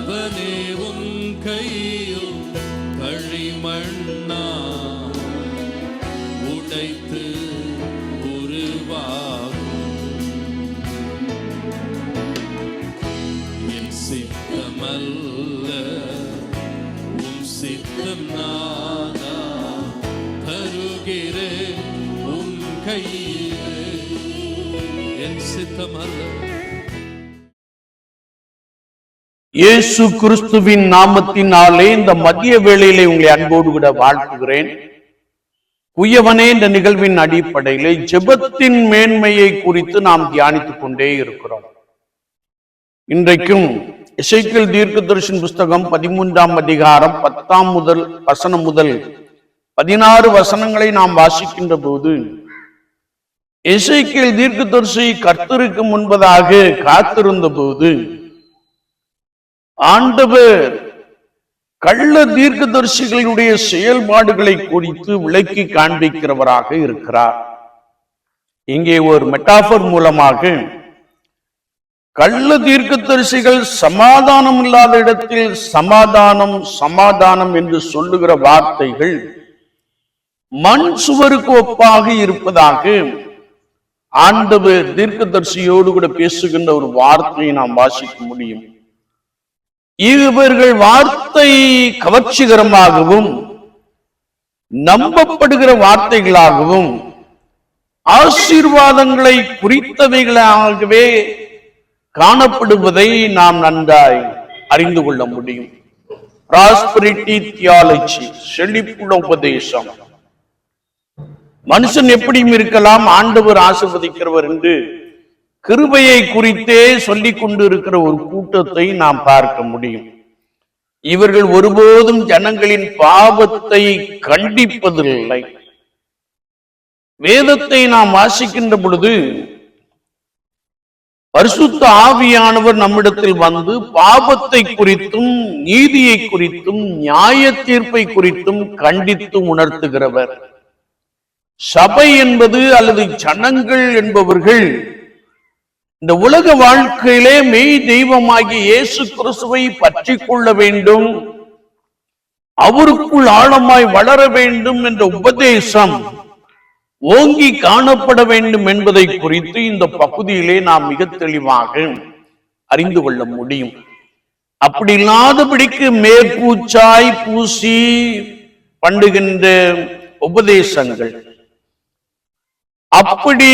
அவனே உன் கையில் களிமண்ணா உடைத்து உருவாகும். என் சித்தமல்ல உன் சித்தம் நானா தருகிறேன் உன் கையிலே. என் சித்தமல்ல. இயேசு கிறிஸ்துவின் நாமத்தினாலே இந்த மதிய வேளையிலே உங்களை அன்போடு கூட வாழ்த்துகிறேன். உயவனே இந்த நிகழ்வின் அடிப்படையிலே ஜெபத்தின் மேன்மையை குறித்து நாம் தியானித்துக் கொண்டே இருக்கிறோம். இன்றைக்கும் எசேக்கியேல் தீர்க்கதரிசன புஸ்தகம் 13ஆம் அதிகாரம் 10ஆம் வசனம் முதல் 16 வசனங்களை நாம் வாசிக்கின்ற போது, எசேக்கியேல் தீர்க்கதரிசி கர்த்தருக்கு முன்பதாக காத்திருந்த போது ஆண்டவர் கள்ள தீர்க்கதரிசிகளுடைய செயல்பாடுகளை குறித்து விளக்கி காண்பிக்கிறவராக இருக்கிறார். இங்கே ஒரு மெட்டாபர் மூலமாக கள்ள தீர்க்கதரிசிகள் சமாதானம் இல்லாத இடத்தில் சமாதானம் சமாதானம் என்று சொல்லுகிற வார்த்தைகள் மண் சுவருக்கு ஒப்பாக இருப்பதாக ஆண்டவர் தீர்க்கதரிசியோடு கூட பேசுகின்ற ஒரு வார்த்தையை நாம் வாசிக்க முடியும். இவர்கள் வார்த்தை கவர்ச்சிகரமாகவும் நம்பப்படுகிற வார்த்தைகளாகவும் ஆசீர்வாதங்களை குறித்தவைகளாகவே காணப்படுவதை நாம் நன்றாய் அறிந்து கொள்ள முடியும். பிராஸ்பரிட்டி தியாலஜி, செழிப்புள்ள உபதேசம். மனுஷன் எப்படியும் இருக்கலாம், ஆண்டவர் ஆசீர்வதிக்கிறவர் என்று கிருபையை குறித்தே சொல்லிக் கொண்டு இருக்கிற ஒரு கூட்டத்தை நாம் பார்க்க முடியும். இவர்கள் ஒருபோதும் ஜனங்களின் பாவத்தை கண்டிப்பதில்லை. வேதத்தை நாம் வாசிக்கின்ற பொழுது பரிசுத்த ஆவியானவர் நம்மிடத்தில் வந்து பாவத்தை குறித்தும் நீதியை குறித்தும் நியாய தீர்ப்பை குறித்தும் கண்டித்து உணர்த்துகிறவர். சபை என்பது அல்லது ஜனங்கள் என்பவர்கள் இந்த உலக வாழ்க்கையிலே மெய் தெய்வமாகி இயேசு கிறிஸ்துவை பற்றி கொள்ள வேண்டும், அவருக்குள் ஆழமாய் வளர வேண்டும் என்ற உபதேசம் ஓங்கி காணப்பட வேண்டும் என்பதை குறித்து இந்த பகுதியிலே நாம் மிக தெளிவாக அறிந்து கொள்ள முடியும். அப்படி இல்லாதபடிக்கு மேற்பூச்சாய் பூசி பண்ணுகின்ற உபதேசங்கள், அப்படி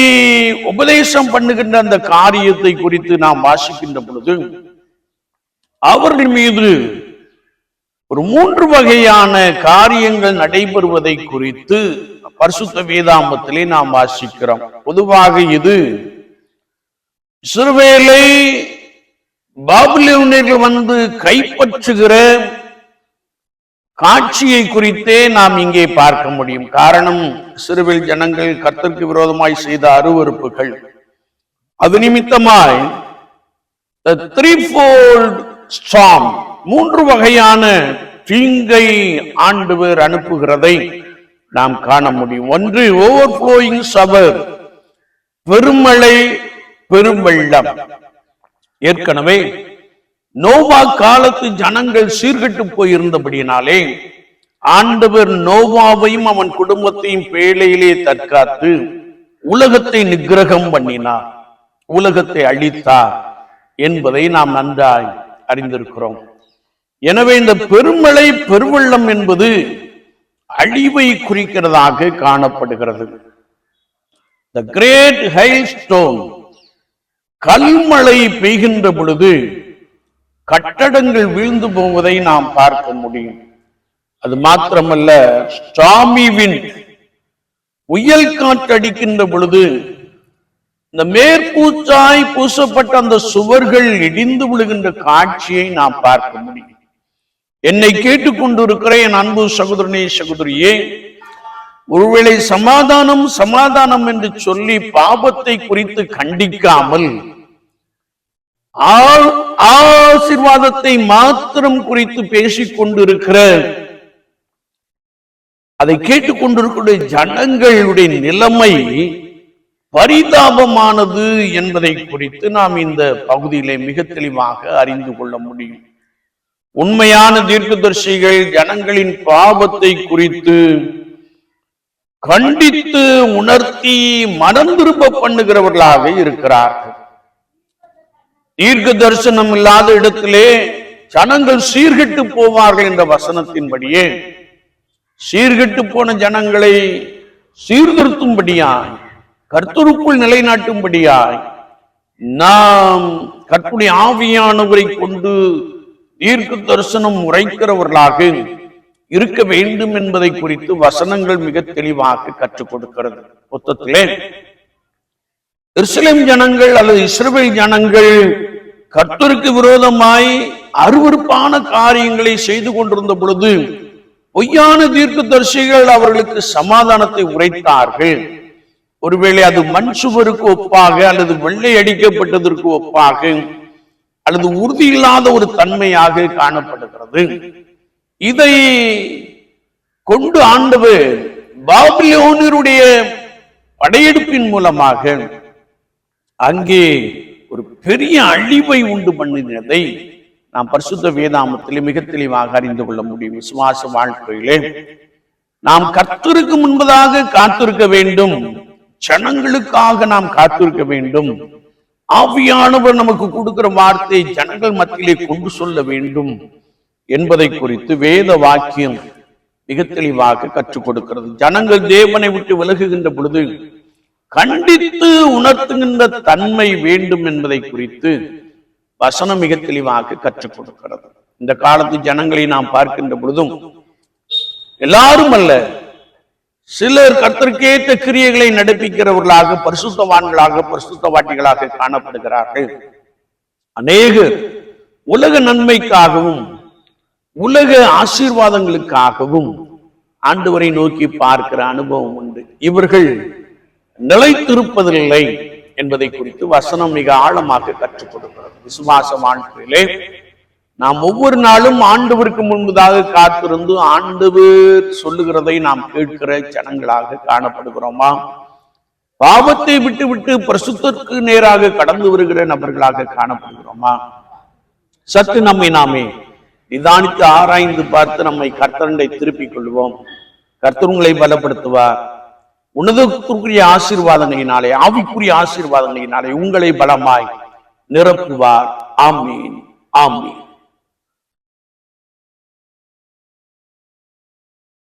உபதேசம் பண்ணுகின்ற அந்த காரியத்தை குறித்து நாம் வாசிக்கின்ற பொழுது அவர்கள் மீது ஒரு 3 வகையான காரியங்கள் நடைபெறுவதை குறித்து பரிசுத்த வேதாகமத்திலே நாம் வாசிக்கிறோம். பொதுவாக இது இஸ்ரவேலை பாபிலோனியர்கள் வந்து கைப்பற்றுகிற காட்சியை குறித்தே நாம் இங்கே பார்க்க முடியும். காரணம், இஸ்ரவேல் ஜனங்கள் கர்த்தருக்கு விரோதமாய் செய்த அருவருப்புகள். அது நிமித்தமாய் storm, 3 வகையான தீங்கை ஆண்டவர் அனுப்புகிறதை நாம் காண முடியும். ஒன்று ஓவர்ஃப்ளோயிங் ஷவர், பெருமழை பெருவெள்ளம். ஏற்கனவே நோவா காலத்து ஜனங்கள் சீர்கெட்டு போயிருந்தபடியினாலே ஆண்டவர் நோவாவையும் அவன் குடும்பத்தையும் பேழையிலே தற்காத்து உலகத்தை நிக்கிரகம் பண்ணினார், உலகத்தை அழித்தார் என்பதை நாம் நன்றாய் அறிந்திருக்கிறோம். எனவே இந்த பெருமழை பெருவெள்ளம் என்பது அழிவை குறிக்கிறதாக காணப்படுகிறது. The great hailstone, கல்மழை பெய்கின்ற பொழுது கட்டடங்கள் வீழ்ந்து போவதை நாம் பார்க்க முடியும். அது மாத்திரமல்ல, ஸ்டார்மி விண்ட், புயல் காற்று அடிக்கின்ற பொழுது இந்த மேற்பூச்சாய் பூசப்பட்ட அந்த சுவர்கள் இடிந்து விழுகின்ற காட்சியை நாம் பார்க்க முடியும். என்னை கேட்டுக்கொண்டிருக்கிற என் அன்பு சகோதரனே சகோதரியே, ஒருவேளை சமாதானம் சமாதானம் என்று சொல்லி பாவத்தை குறித்து கண்டிக்காமல் ஆசீர்வாதத்தை மாத்திரம் குறித்து பேசிக் கொண்டிருக்கிற, அதை கேட்டுக்கொண்டிருக்கிற ஜனங்களுடைய நிலைமை பரிதாபமானது என்பதை குறித்து நாம் இந்த பகுதியிலே மிக தெளிவாக அறிந்து கொள்ள முடியும். உண்மையான தீர்க்கதரிசிகள் ஜனங்களின் பாவத்தை குறித்து கண்டித்து உணர்த்தி மனம் திரும்ப பண்ணுகிறவர்களாக இருக்கிறார்கள். தீர்க்க தரிசனம் இல்லாத இடத்திலே ஜனங்கள் சீர்கெட்டு போவார்கள் என்ற வசனத்தின்படியே சீர்கெட்டு போன ஜனங்களை சீர்திருத்தும்படியாய், கர்த்தருக்குள் நிலைநாட்டும்படியாய் நாம் கர்த்தருடைய ஆவியானவரை கொண்டு தீர்க்க தரிசனம் உரைக்கிறவர்களாக இருக்க வேண்டும் என்பதை குறித்து வசனங்கள் மிக தெளிவாக கற்றுக் கொடுக்கிறது. மொத்தத்திலே எருசலேம் ஜனங்கள் அல்லது இஸ்ரவேல் ஜனங்கள் கர்த்தருக்கு விரோதமாய் அருவருப்பான காரியங்களை செய்து கொண்டிருந்த பொழுது பொய்யான தீர்க்கதரிசிகள் அவர்களுக்கு சமாதானத்தை உரைத்தார்கள். ஒருவேளை அது மண் சுவருக்கு ஒப்பாக அல்லது வெள்ளை அடிக்கப்பட்டதற்கு ஒப்பாக அல்லது உறுதியில்லாத ஒரு தன்மையாக காணப்படுகிறது. இதை கொண்டு ஆண்டவர் பாபிலோனியருடைய படையெடுப்பின் மூலமாக அங்கே ஒரு பெரிய அழிவை உண்டு பண்ணினதை நாம் பரிசுத்த வேதாமத்திலே மிக தெளிவாக அறிந்து கொள்ள முடியும். விசுவாச வாழ்க்கையிலே நாம் கர்த்தருக்கு முன்பதாக காத்திருக்க வேண்டும், ஜனங்களுக்காக நாம் காத்திருக்க வேண்டும். ஆவியானவர் நமக்கு கொடுக்கிற வார்த்தை ஜனங்கள் மத்தியிலே கொண்டு சொல்ல வேண்டும் என்பதை குறித்து வேத வாக்கியம் மிக தெளிவாக கற்றுக் கொடுக்கிறது. ஜனங்கள் தேவனை விட்டு விலகுகின்ற பொழுது கண்டித்து உணர்த்துகின்ற தன்மை வேண்டும் என்பதை குறித்து வசனம் மிக தெளிவாக கற்றுக் கொடுக்கிறது. இந்த காலத்து ஜனங்களை நாம் பார்க்கின்ற பொழுதும் எல்லாரும் அல்ல, சிலர் கர்த்தருக்கேற்ற கிரியைகளை நடப்பிக்கிறவர்களாக, பரிசுத்தவான்களாக, பரிசுத்தவாட்டிகளாக காணப்படுகிறார்கள். அநேகர் உலக நன்மைக்காகவும் உலக ஆசீர்வாதங்களுக்காகவும் ஆண்டவரை நோக்கி பார்க்கிற அனுபவம் உண்டு. இவர்கள் நிலைத்திருப்பதில்லை என்பதை குறித்து வசனம் மிக ஆழமாக கற்றுக் கொடுக்கிறது. விசுவாச வாழ்க்கையிலே நாம் ஒவ்வொரு நாளும் ஆண்டவருக்கு முன்பதாக காத்திருந்து ஆண்டவர் சொல்லுகிறதை நாம் கேட்கிற ஜனங்களாக காணப்படுகிறோமா? பாவத்தை விட்டு விட்டு பரிசுத்தத்திற்கு நேராக கடந்து வருகிற நபர்களாக காணப்படுகிறோமா? சற்று நம்மை நாமே நிதானித்து ஆராய்ந்து பார்த்து நம்மை கர்த்தரை திருப்பிக் கொள்வோம். கர்த்தர் உங்களை பலப்படுத்துவார். உன்னதத்திற்குரிய ஆசீர்வாதங்களினாலே, ஆவிக்குரிய ஆசீர்வாதங்களினாலே உங்களை பலமாய் நிரப்புவார். ஆமீன், ஆமீன்.